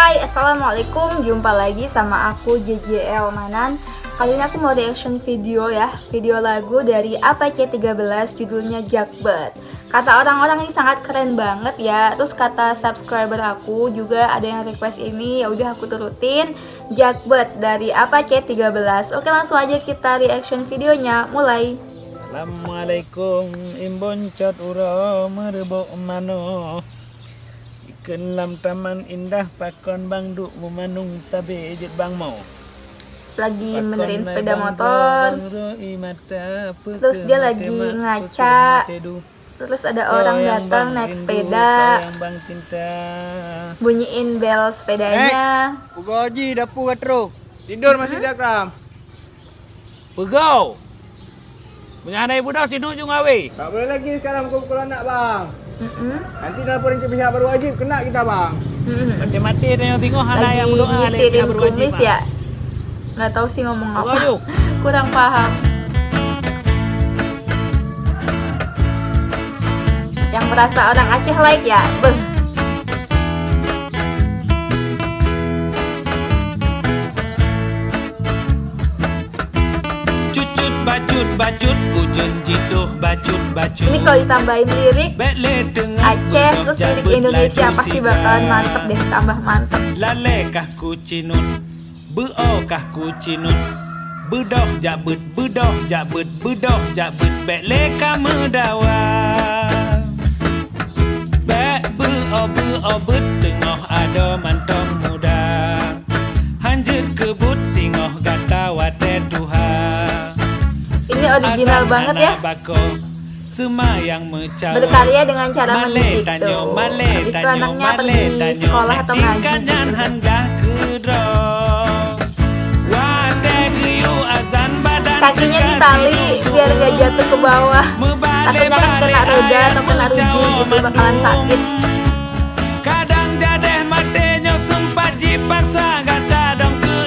Hai, Assalamualaikum. Jumpa lagi sama aku JJL Manan. Kali ini aku mau reaction video ya. Video lagu dari APC13 judulnya Jakbet. Kata orang-orang ini sangat keren banget ya. Terus kata subscriber aku juga ada yang request ini. Ya udah aku turutin. Jakbet dari APC13. Oke, langsung aja kita reaction videonya. Mulai. Assalamualaikum imbon cat ura merebok mano ikan lam taman indah pakon bang duk memanung tabe jet bang mau Lagi benerin sepeda motor. Terus dia lagi ngaca. Terus ada orang datang naik sepeda. Bunyiin bel sepedanya. Ugoji dapur truk. Tidur masih di akram. Pegau punya anak ibu dah sini ujung awe. Tak boleh lagi sekarang pukul anak bang. Nanti laporin ke pihak berwajib kena kita bang. Mati-mati tengok anak yang Lagi berdoa nyisirin kumis ya. Nggak tahu sih ngomong apa. Kurang paham. Yang merasa orang Aceh like ya. Beuh. Bacut ujen jiduh bacut. Ini kalau ditambahin lirik Aceh terus lirik Indonesia pasti bakalan mantep deh, tambah mantep. Lalekah ku cinut, beokah ku cinut, bedoh jabut, bedoh jabut, beleka medawa. Bek beo bet tengah ada mantong muda. Hanjut kebut singoh gata wate Tuhan. Ini original banget ya. Berkarya dengan cara mendidik tuh. Habis itu anaknya pergi sekolah atau ngaji gitu. Kakinya ditali biar gak jatuh ke bawah. Takutnya kan kena roda atau kena ruji gitu, bakalan sakit. Kadang jadeh matenya sempat dipaksa gata dong ke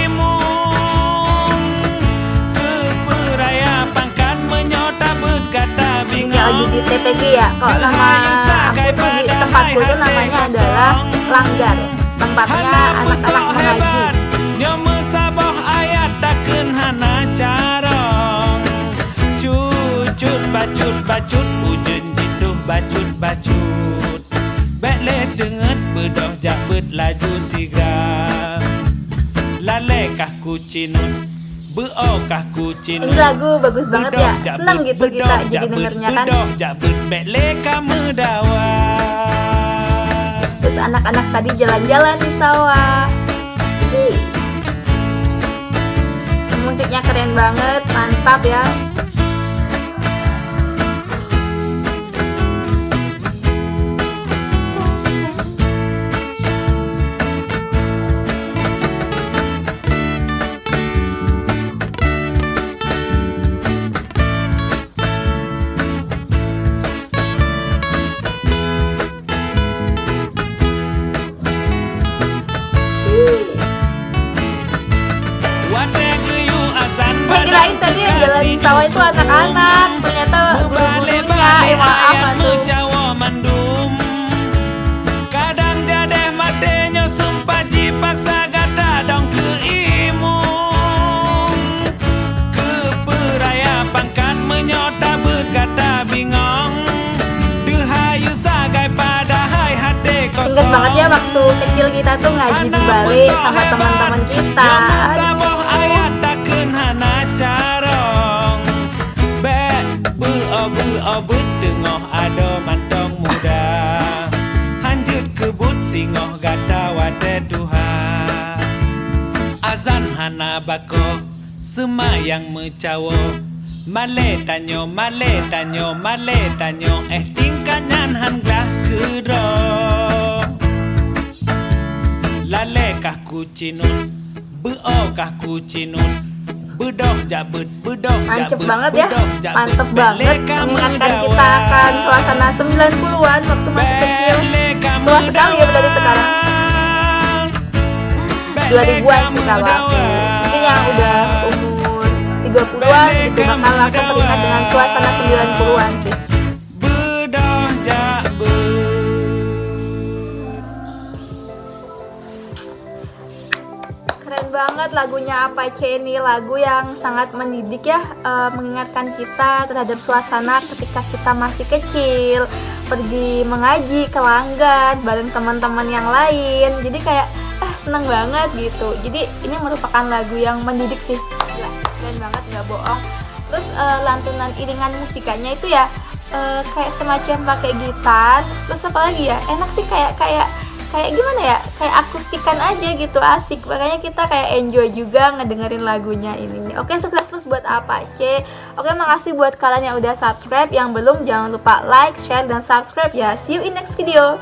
imung. Ke peraya pangkat menyota berkata bingung. Kayak lagi di TPG ya. Kalau nama aku tuh di tempatku tuh namanya adalah Langgar. Tempatnya anak-anak mengaji. Nyomu saboh ayat takun hana carong. Cucut bacut ujen jiduh bacut. Bekle denget bedoh jabet laju sigra. Lalekah ku cinut, beokah ku cinut. Ini lagu bagus banget ya. Seneng gitu kita jadi dengernya kan. Bedoh jabet beleka medawa. Terus anak-anak tadi jalan-jalan di sawah. Musiknya keren banget, mantap ya. Kirain tadi yang jalan di sawah itu anak-anak, ternyata guru-gurunya. Maaf aduh. Kadang jadeh matenya sumpah dipaksa gata dong ke imung. Ke peraya pangkat menyota berkata bingung. Dehayu sagai pada hai hati kosong. Ingat banget ya waktu kecil kita tuh ngaji di Bali sama teman-teman kita. Saboh ayat takun hana carong. Bek beo tengah ada mantong muda. Hanjut kebut singoh gata wate Tuhan. Azan hana bako semayang mecawo. Male tanyo tingkanyan han glah kedro. Lalekah ku cinut, beokah ku cinut, bedoh jabut. Mantep banget ya, mantep banget. Mengingatkan kita akan suasana 90-an waktu masih kecil. Tua sekali ya berarti sekarang. 2000-an sih kalau aku. Mungkin yang udah umur 30-an gitu bakal langsung teringat dengan suasana 90-an sih. Bedoh jabut. banget lagunya Apache ini, lagu yang sangat mendidik ya, mengingatkan kita terhadap suasana ketika kita masih kecil, pergi mengaji ke Langgan bareng teman-teman yang lain. Jadi kayak seneng banget gitu. Jadi ini merupakan lagu yang mendidik sih. Gila, keren banget, gak bohong. Terus lantunan iringan musikanya itu ya kayak semacam pakai gitar. Terus apa lagi ya? Enak sih, kayak gimana ya, kayak akustikan aja gitu, asik. Makanya kita kayak enjoy juga ngedengerin lagunya ini nih. Oke, sukses terus buat Apache. Oke, makasih buat kalian yang udah subscribe. Yang belum, jangan lupa like, share, dan subscribe ya. See you in next video.